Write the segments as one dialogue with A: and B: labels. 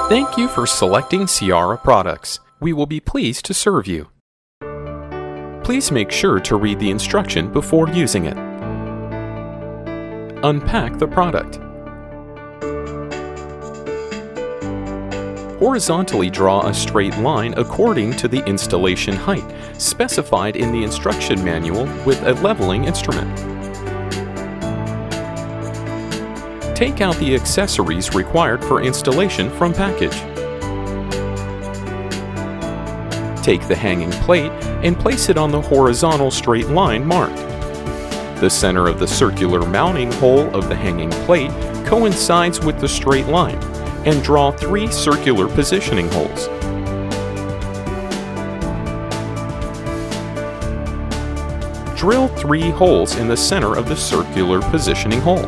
A: Thank you for selecting Ciarra products. We will be pleased to serve you. Please make sure to read the instruction before using it. Unpack the product. Horizontally draw a straight line according to the installation height specified in the instruction manual with a leveling instrument. Take out the accessories required for installation from package. Take the hanging plate and place it on the horizontal straight line marked. The center of the circular mounting hole of the hanging plate coincides with the straight line, and draw 3 circular positioning holes. Drill 3 holes in the center of the circular positioning hole.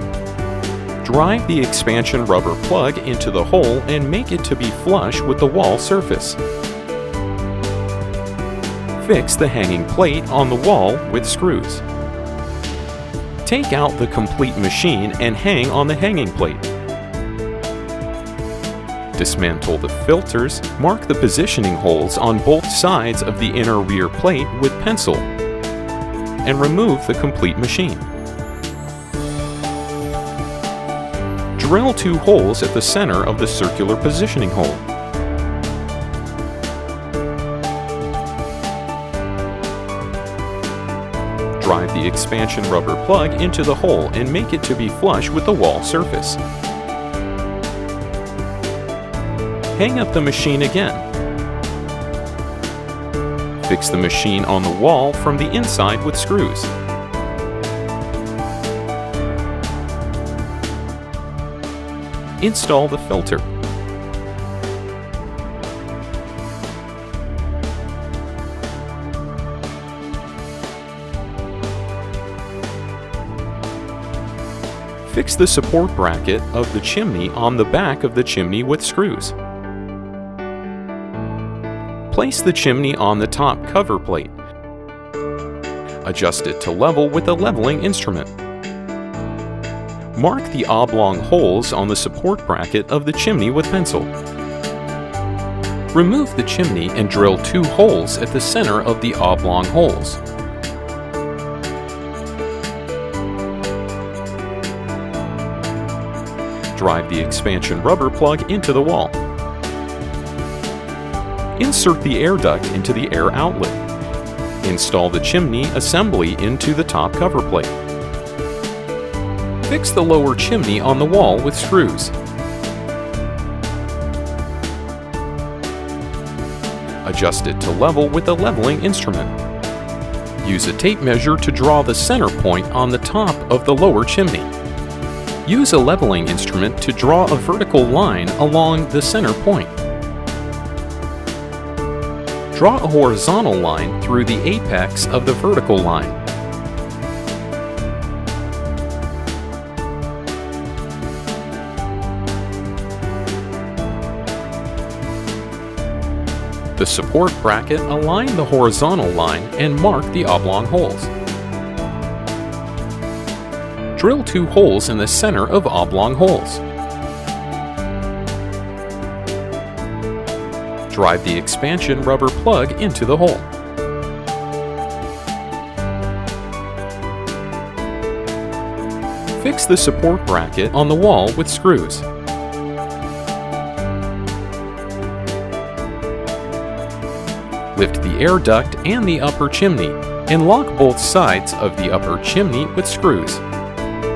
A: Drive the expansion rubber plug into the hole and make it to be flush with the wall surface. Fix the hanging plate on the wall with screws. Take out the complete machine and hang on the hanging plate. Dismantle the filters, mark the positioning holes on both sides of the inner rear plate with pencil, and remove the complete machine. Drill 2 holes at the center of the circular positioning hole. Drive the expansion rubber plug into the hole and make it to be flush with the wall surface. Hang up the machine again. Fix the machine on the wall from the inside with screws. Install the filter. Fix the support bracket of the chimney on the back of the chimney with screws. Place the chimney on the top cover plate. Adjust it to level with a leveling instrument. Mark the oblong holes on the support bracket of the chimney with pencil. Remove the chimney and drill 2 holes at the center of the oblong holes. Drive the expansion rubber plug into the wall. Insert the air duct into the air outlet. Install the chimney assembly into the top cover plate. Fix the lower chimney on the wall with screws. Adjust it to level with a leveling instrument. Use a tape measure to draw the center point on the top of the lower chimney. Use a leveling instrument to draw a vertical line along the center point. Draw a horizontal line through the apex of the vertical line. The support bracket, align the horizontal line and mark the oblong holes. Drill 2 holes in the center of oblong holes. Drive the expansion rubber plug into the hole. Fix the support bracket on the wall with screws. Lift the air duct and the upper chimney, and lock both sides of the upper chimney with screws.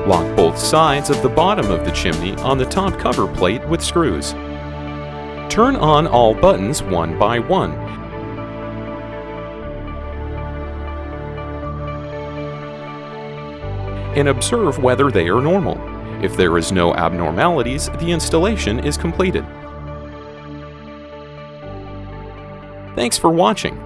A: Lock both sides of the bottom of the chimney on the top cover plate with screws. Turn on all buttons one by one. And observe whether they are normal. If there is no abnormalities, the installation is completed. Thanks for watching.